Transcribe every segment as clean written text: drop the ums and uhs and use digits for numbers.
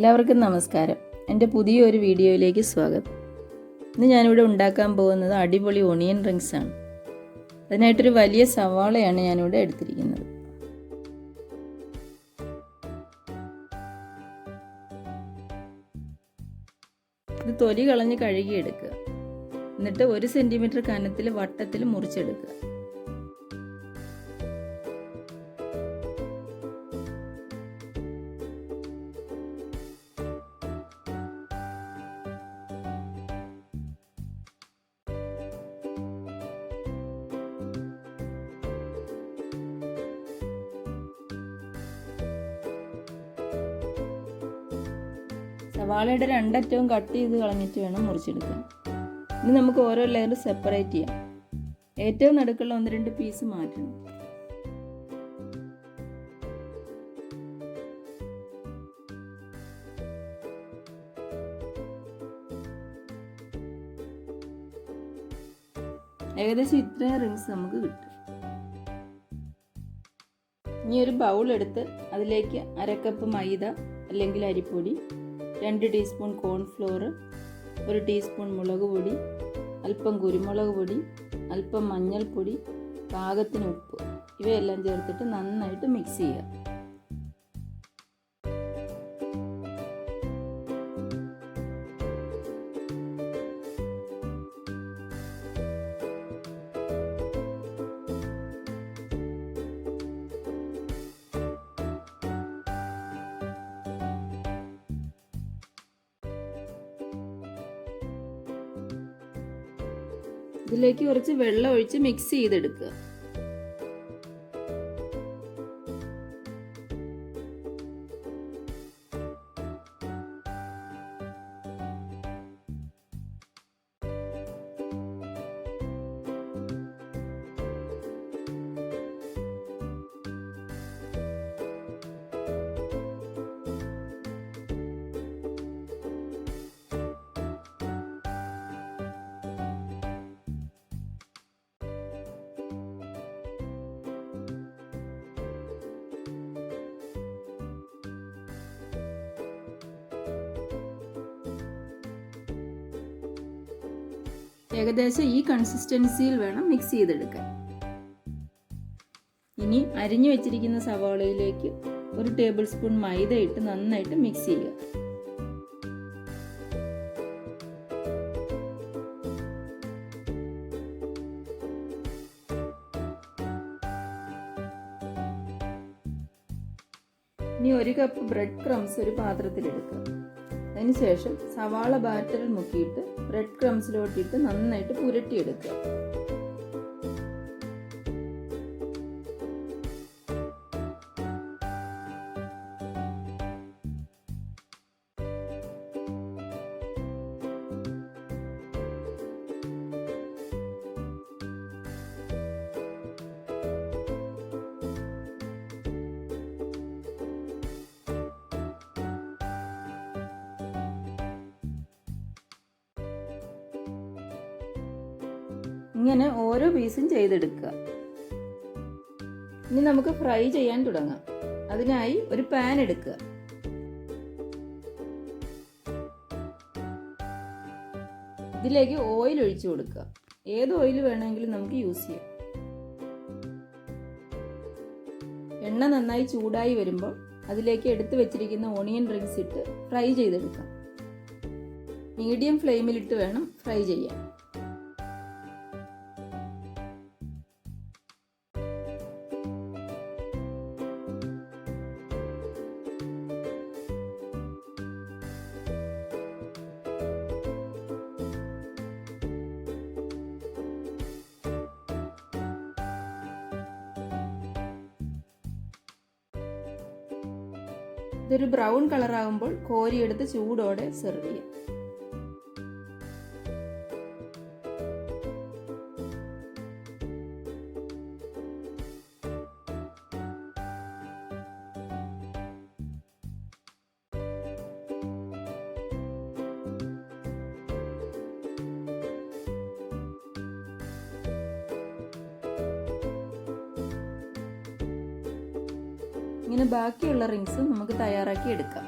എല്ലാവർക്കും നമസ്കാരം. എൻ്റെ പുതിയൊരു വീഡിയോയിലേക്ക് സ്വാഗതം. ഇന്ന് ഞാനിവിടെ ഉണ്ടാക്കാൻ പോകുന്നത് അടിപൊളി ഓണിയൻ റിങ്സ് ആണ്. അതിനായിട്ടൊരു വലിയ സവാളയാണ് ഞാനിവിടെ എടുത്തിരിക്കുന്നത്. ഇത് തൊലി കളഞ്ഞ് കഴുകിയെടുക്കുക. എന്നിട്ട് 1 സെൻറ്റിമീറ്റർ കനത്തിൽ വട്ടത്തിൽ മുറിച്ചെടുക്കുക. സവാളയുടെ 2 അറ്റവും കട്ട് ചെയ്ത് കളഞ്ഞിട്ട് വേണം മുറിച്ചെടുക്കാൻ. ഇനി നമുക്ക് ഓരോ ലെയർ സെപ്പറേറ്റ് ചെയ്യാം. ഏറ്റവും നടുക്കുള്ള 1-2 പീസ് മാറ്റണം. ഏകദേശം ഇത്രയും റിങ്സ് നമുക്ക് കിട്ടും. ഇനി ഒരു ബൗൾ എടുത്ത് അതിലേക്ക് 1/2 കപ്പ് മൈദ അല്ലെങ്കിൽ അരിപ്പൊടി, 2 ടീസ്പൂൺ കോൺഫ്ലോർ, 1 ടീസ്പൂൺ മുളക് പൊടി, അല്പം കുരുമുളക് പൊടി, അല്പം മഞ്ഞൾപ്പൊടി, പാകത്തിന് ഉപ്പ് ഇവയെല്ലാം ചേർത്തിട്ട് നന്നായിട്ട് മിക്സ് ചെയ്യുക. ഇതിലേക്ക് കുറച്ച് വെള്ളം ഒഴിച്ച് മിക്സ് ചെയ്തെടുക്കുക. ഏകദേശം ഈ കൺസിസ്റ്റൻസിയിൽ വേണം മിക്സ് ചെയ്തെടുക്കാൻ. ഇനി അരിഞ്ഞു വെച്ചിരിക്കുന്ന സവാളയിലേക്ക് 1 ടേബിൾ സ്പൂൺ മൈദ ഇട്ട് നന്നായിട്ട് മിക്സ് ചെയ്യുക. ഇനി 1 കപ്പ് ബ്രെഡ് ക്രംസ് ഒരു പാത്രത്തിലെടുക്കുക. അതിനുശേഷം സവാള ബാറ്ററിൽ മുക്കിയിട്ട് ബ്രെഡ് ക്രംസിലോട്ടിട്ട് നന്നായിട്ട് പുരട്ടിയെടുക്കുക. ഇങ്ങനെ ഓരോ പീസും ചെയ്തെടുക്കുക. ഇനി നമുക്ക് ഫ്രൈ ചെയ്യാൻ തുടങ്ങാം. അതിനായി ഒരു പാൻ എടുക്കുക. ഇതിലേക്ക് ഓയിൽ ഒഴിച്ചു കൊടുക്കുക. ഏത് ഓയിൽ വേണമെങ്കിലും നമുക്ക് യൂസ് ചെയ്യാം. എണ്ണ നന്നായി ചൂടായി വരുമ്പോൾ അതിലേക്ക് എടുത്തു വെച്ചിരിക്കുന്ന ഓണിയൻ റിങ്സ് ഇട്ട് ഫ്രൈ ചെയ്തെടുക്കാം. മീഡിയം ഫ്ലെയിമിലിട്ട് വേണം ഫ്രൈ ചെയ്യാൻ. ഇതൊരു ബ്രൗൺ കളർ ആകുമ്പോൾ കോരിയെടുത്ത് ചൂടോടെ സെർവ് ചെയ്യാം. ഇങ്ങനെ ബാക്കിയുള്ള റിങ്സ് നമുക്ക് തയ്യാറാക്കി എടുക്കാം.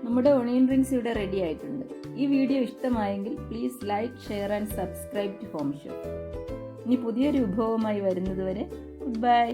നമ്മുടെ ഒണിയൻ റിങ്സ് ഇവിടെ റെഡി ആയിട്ടുണ്ട്. ഈ വീഡിയോ ഇഷ്ടമായെങ്കിൽ please like, share and subscribe to Home Chef. ഇനി പുതിയൊരു വിഭവമായി വരുന്നതുവരെ ഗുഡ് ബൈ.